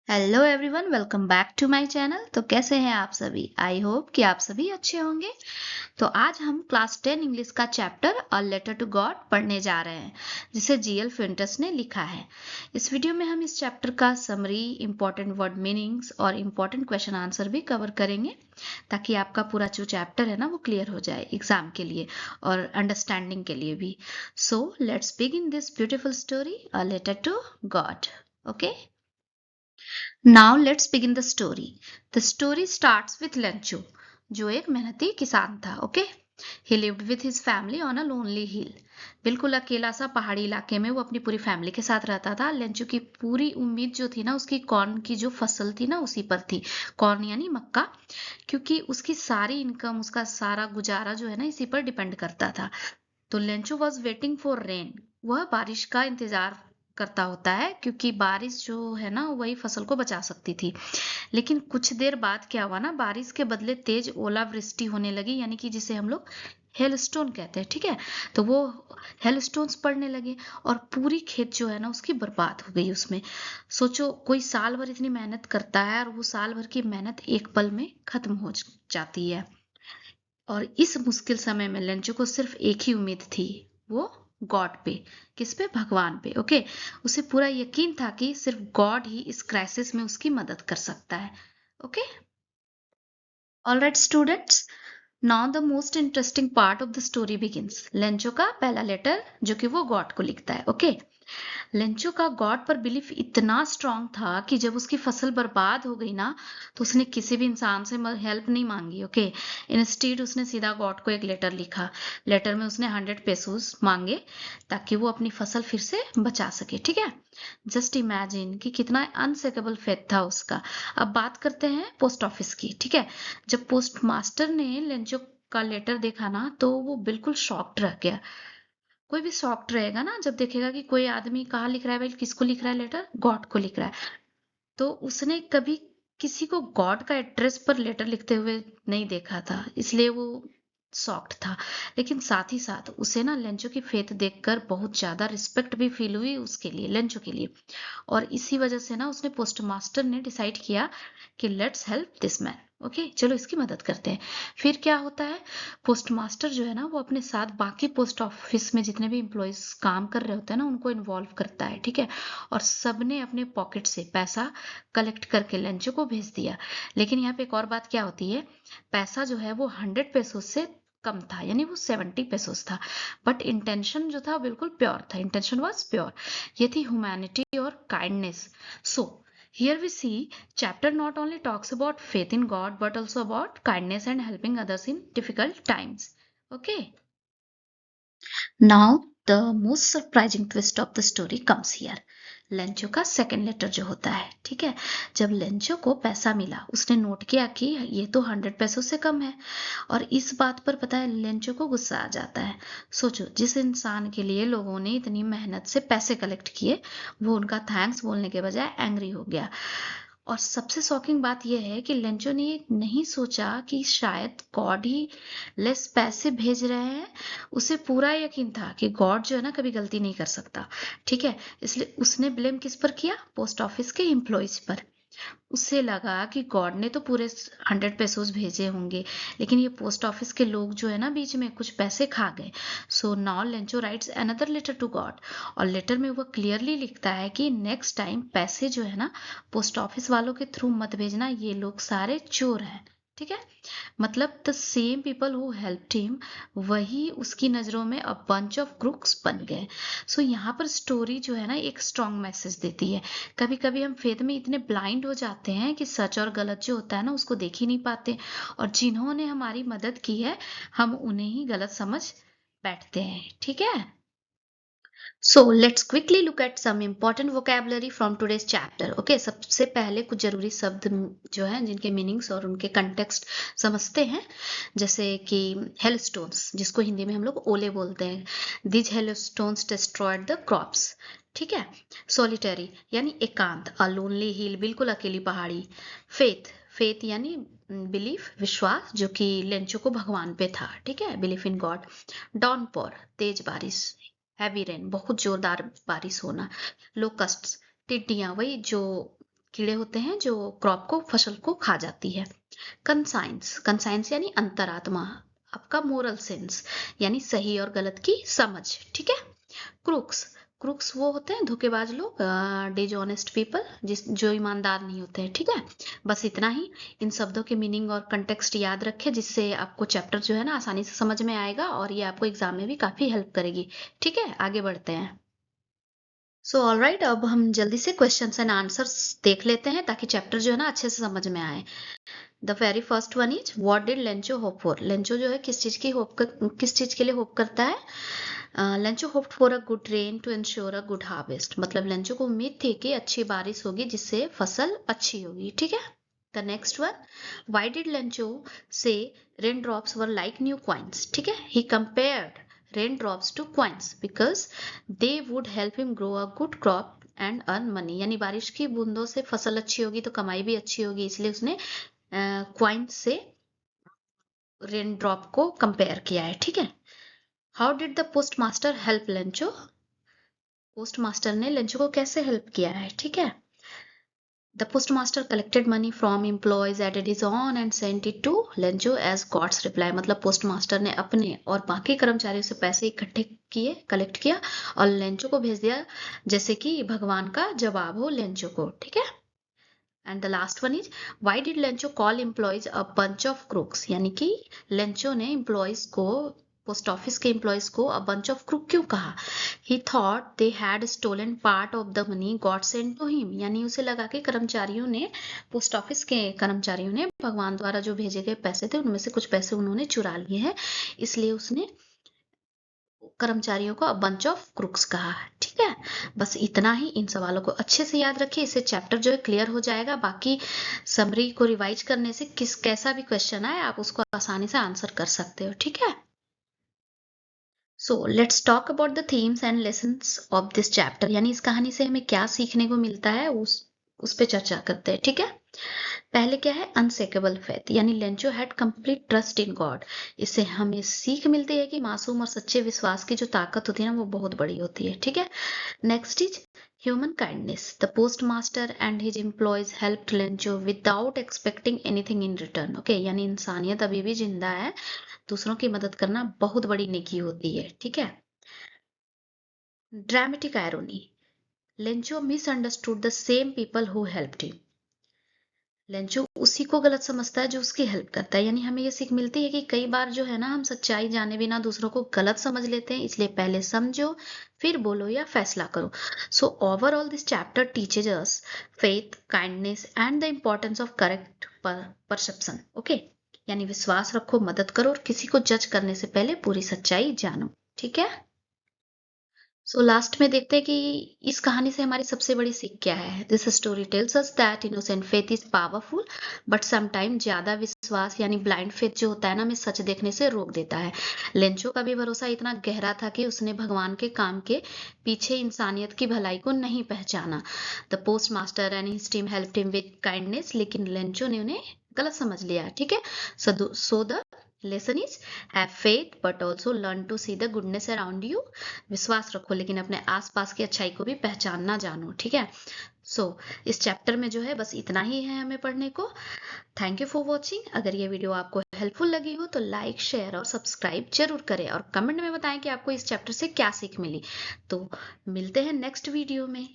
Hello everyone, welcome back to my channel. तो कैसे हैं आप सभी? आई होप कि आप सभी अच्छे होंगे। तो आज हम क्लास 10 इंग्लिश का chapter a letter to God पढ़ने जा रहे हैं, जिसे जीएल फिंटस ने लिखा है। इस वीडियो में हम इस चैप्टर का समरी, इंपॉर्टेंट वर्ड मीनिंग्स और इंपॉर्टेंट क्वेश्चन आंसर भी कवर करेंगे, ताकि आपका पूरा जो चैप्टर है ना वो क्लियर हो जाए एग्जाम के लिए और अंडरस्टैंडिंग के लिए भी। So let's begin this beautiful story a letter to God. Okay, Now let's begin the story. The story starts with Lenchu, जो एक मेहनती किसान था. Okay, He lived with his family on a lonely hill. बिल्कुल अकेला सा पहाड़ी इलाके में वो अपनी पूरी फैमिली के साथ रहता था. लेंचू की पूरी उम्मीद जो थी ना, उसकी कॉर्न की जो फसल थी ना, उसी पर थी. कॉर्न यानी मक्का, क्योंकि उसकी सारी इनकम, उसका सारा गुजारा जो है ना, इसी पर डिपेंड करता था. तो Lencho was waiting for rain, वह बारिश का इंतजार करता होता है, क्योंकि बारिश जो है ना वही फसल को बचा सकती थी. लेकिन कुछ देर बाद क्या हुआ ना, बारिश के बदले तेज ओलावृष्टि होने लगी, यानी कि जिसे हम लोग हेलस्टोन कहते हैं. ठीक है, तो वो हेलस्टोन्स पड़ने लगे और पूरी खेत जो है ना उसकी बर्बाद हो गई उसमें. सोचो, कोई साल भर इतनी मेहनत करता है और वो साल भर की मेहनत एक पल में खत्म हो जाती है. और इस मुश्किल समय में लेंचो को सिर्फ एक ही उम्मीद थी, वो गॉड पे. किस पे? भगवान पे. ओके, उसे पूरा यकीन था कि सिर्फ गॉड ही इस क्राइसिस में उसकी मदद कर सकता है. Okay, alright students, now the most interesting part of the story begins. Lencho का पहला लेटर जो कि वो गॉड को लिखता है. ओके, लेंचो का गॉड पर बिलीफ इतना स्ट्रांग था कि जब उसकी फसल बर्बाद हो गई ना, तो उसने किसी भी इंसान से हेल्प नहीं मांगी. ओके, इंस्टेड उसने सीधा गॉड को एक लेटर लिखा. लेटर में उसने 100 पेसूस मांगे, ताकि वो अपनी फसल फिर से बचा सके. ठीक है, जस्ट इमेजिन कि कितना अनसेकेबल फेथ था उसका. अब बात करते हैं पोस्ट ऑफिस की. ठीक है, जब पोस्ट मास्टर ने लेंचो का लेटर देखा ना, तो वो बिल्कुल शॉक्ड रह गया. कोई भी शॉक्ड रहेगा ना जब देखेगा कि कोई आदमी कहाँ लिख रहा है. भाई, किसको लिख रहा है लेटर? गॉड को लिख रहा है. तो उसने कभी किसी को गॉड का एड्रेस पर लेटर लिखते हुए नहीं देखा था, इसलिए वो शॉक्ड था. लेकिन साथ ही साथ उसे ना लेंचो की फेथ देखकर बहुत ज्यादा रिस्पेक्ट भी फील हुई उसके लिए, लेंचो के लिए. और इसी वजह से ना उसने पोस्ट मास्टर ने डिसाइड किया कि let's help this man. Okay, चलो इसकी मदद करते हैं. फिर क्या होता है, पोस्ट मास्टर जो है ना वो अपने साथ बाकी पोस्ट ऑफिस में जितने भी एम्प्लॉयज काम कर रहे होते हैं ना, उनको इन्वॉल्व करता है. ठीक है, और सबने अपने पॉकेट से पैसा कलेक्ट करके लेंचो को भेज दिया. लेकिन यहाँ पे एक और बात क्या होती है, पैसा जो है वो 100 पेसोस से कम था, यानी वो 70 पेसोस था. बट इंटेंशन जो था बिल्कुल प्योर था. Intention was pure. ये थी ह्यूमैनिटी और kindness. So here we see chapter not only talks about faith in God but also about kindness and helping others in difficult times. Okay, now the most surprising twist of the story comes here. Lencho का second letter जो होता है. ठीक है, जब Lencho को पैसा मिला, उसने नोट किया कि ये तो 100 पेसों से कम है. और इस बात पर पता है लेंचो को गुस्सा आ जाता है. सोचो, जिस इंसान के लिए लोगों ने इतनी मेहनत से पैसे कलेक्ट किए, वो उनका थैंक्स बोलने के बजाय एंग्री हो गया. और सबसे शॉकिंग बात यह है कि लेंचो ने ये नहीं सोचा कि शायद गॉड ही लेस पैसे भेज रहे हैं. उसे पूरा यकीन था कि गॉड जो है ना कभी गलती नहीं कर सकता. ठीक है, इसलिए उसने ब्लेम किस पर किया? पोस्ट ऑफिस के एम्प्लॉयज पर. उसे लगा कि गॉड ने तो पूरे 100 पेसोस भेजे होंगे, लेकिन ये पोस्ट ऑफिस के लोग जो है ना बीच में कुछ पैसे खा गए. So now Lencho writes another letter to God. और लेटर में वो क्लियरली लिखता है कि नेक्स्ट टाइम पैसे जो है ना पोस्ट ऑफिस वालों के थ्रू मत भेजना, ये लोग सारे चोर हैं. ठीक है, मतलब the same people who helped him, वही उसकी नजरों में अ बंच ऑफ क्रूक्स बन गए. सो यहाँ पर स्टोरी जो है ना एक स्ट्रॉन्ग मैसेज देती है. कभी कभी हम फेथ में इतने ब्लाइंड हो जाते हैं कि सच और गलत जो होता है ना उसको देख ही नहीं पाते, और जिन्होंने हमारी मदद की है हम उन्हें ही गलत समझ बैठते हैं. ठीक है, so let's quickly look at some important vocabulary from today's chapter. Okay, सबसे पहले कुछ जरूरी शब्द जो हैं जिनके मीनिंग्स और उनके कंटेक्स्ट समझते हैं. जैसे कि हेलस्टोन्स, जिसको हिंदी में हम लोग ओले बोलते हैं. These hailstones destroyed the crops. ठीक है, सॉलिटरी यानी एकांत, अ लोनली हिल, बिल्कुल अकेली पहाड़ी. फेथ, फेथ यानी बिलीफ, विश्वास, जो कि लेंचो को भगवान पे था. ठीक है, बिलीफ इन गॉड. डॉनपोर, तेज बारिश. हैवी रेन, बहुत जोरदार बारिश होना. लोकस्ट्स, टिड्डियां, वही जो कीड़े होते हैं जो क्रॉप को, फसल को खा जाती है। कंसाइंस, कंसाइंस यानी अंतरात्मा, आपका मोरल सेंस यानी सही और गलत की समझ, ठीक है। क्रूक्स, क्रूक्स वो होते हैं धोखेबाज लोग, डिसऑनेस्ट पीपल, जो ईमानदार नहीं होते हैं, ठीक है। बस इतना ही। इन शब्दों के मीनिंग और कंटेक्स्ट याद रखें, जिससे आपको चैप्टर जो है ना आसानी से समझ में आएगा और ये आपको एग्जाम में भी काफी हेल्प करेगी, ठीक है। आगे बढ़ते हैं। सो ऑलराइट, अब हम जल्दी से क्वेश्चंस एंड आंसर्स देख लेते हैं ताकि चैप्टर जो है ना अच्छे से समझ में आए। The very first one is what did Lencho hope for. Lencho जो है किस चीज के लिए होप करता है। Lencho hoped for a good rain to ensure a good harvest, मतलब लेंचो को उम्मीद थी कि अच्छी बारिश होगी जिससे फसल अच्छी होगी, ठीक है। The next one, why did Lencho say rain drops were like new coins, ठीक है। He compared rain drops to coins because they would help him grow a good crop and earn money, यानी बारिश की बूंदों से फसल अच्छी होगी तो कमाई भी अच्छी होगी, इसलिए उसने क्वाइन से रेन ड्रॉप को कंपेयर किया है, ठीक है। How did the postmaster help Lencho, postmaster ने लेंचो को कैसे हेल्प किया है, ठीक है। The postmaster collected money from employees at his own and sent it to Lencho as God's reply, मतलब पोस्ट मास्टर ने अपने और बाकी कर्मचारियों से पैसे इकट्ठे किए, कलेक्ट किया और लेंचो को भेज दिया जैसे कि भगवान का जवाब हो लेंचो को, ठीक है। And the last one is why did Lencho call employees a bunch of crooks, यानी कि लेंचो ने एम्प्लॉयज को, पोस्ट ऑफिस के एम्प्लॉयज को अ बंच ऑफ क्रूक क्यों कहा। He thought they had stolen part of the money God sent to him, यानी उसे लगा कि कर्मचारियों ने, पोस्ट ऑफिस के कर्मचारियों ने भगवान द्वारा जो भेजे गए पैसे थे उनमें से कुछ पैसे उन्होंने चुरा लिए हैं, इसलिए उसने कर्मचारियों को बंच ऑफ क्रूक्स कहा है, ठीक है। बस इतना ही। इन सवालों को अच्छे से याद रखिए, इससे चैप्टर जो है क्लियर हो जाएगा। बाकी समरी को रिवाइज करने से कैसा भी क्वेश्चन आए आप उसको आसानी से आंसर कर सकते हो, ठीक है। So let's talk about the themes and lessons of this chapter, यानी इस कहानी से हमें क्या सीखने को मिलता है उस पे चर्चा करते हैं, ठीक है। पहले क्या है, अनसेकेबल फेथ, यानी Lencho had complete trust in God. इससे हमें सीख मिलती है कि मासूम और सच्चे विश्वास की जो ताकत होती है ना वो बहुत बड़ी होती है, ठीक है। Next is human kindness, the postmaster and his employees helped Lencho without expecting anything in return, okay, यानी इंसानियत अभी भी जिंदा है, दूसरों की मदद करना बहुत बड़ी नेकी होती है, ठीक है। Dramatic irony, Lencho misunderstood the same people who helped him. Lencho उसी को गलत समझता है जो उसकी हेल्प करता है, यानी हमें ये सीख मिलती है कि कई बार जो है ना हम सच्चाई जाने बिना दूसरों को गलत समझ लेते हैं, इसलिए पहले समझो फिर बोलो या फैसला करो। So overall this chapter teaches us faith, kindness and the importance of correct perception, okay, यानी विश्वास रखो, मदद करो और किसी को जज करने से पहले पूरी सच्चाई जानो, ठीक है। सो लास्ट में देखते हैं कि इस कहानी से हमारी सबसे बड़ी सीख क्या है। This story tells us that innocent faith is powerful but sometime ज्यादा विश्वास यानी ब्लाइंड फेथ जो होता है ना हमें सच देखने से रोक देता है। लेंचो का भी भरोसा इतना गहरा था कि उसने भगवान के काम के पीछे इंसानियत की भलाई को नहीं पहचाना। The postmaster and his team helped him with kindness, लेकिन लेंचो ने उन्हें गलत समझ लिया, ठीक है। So the lesson is have faith but also learn to see the goodness around you, विश्वास रखो लेकिन अपने आसपास की अच्छाई को भी पहचानना जानो, ठीक है। सो इस चैप्टर में जो है बस इतना ही है हमें पढ़ने को। Thank you for watching. अगर ये वीडियो आपको हेल्पफुल लगी हो तो लाइक, शेयर और सब्सक्राइब जरूर करें और कमेंट में बताएं कि आपको इस चैप्टर से क्या सीख मिली। तो मिलते हैं नेक्स्ट वीडियो में।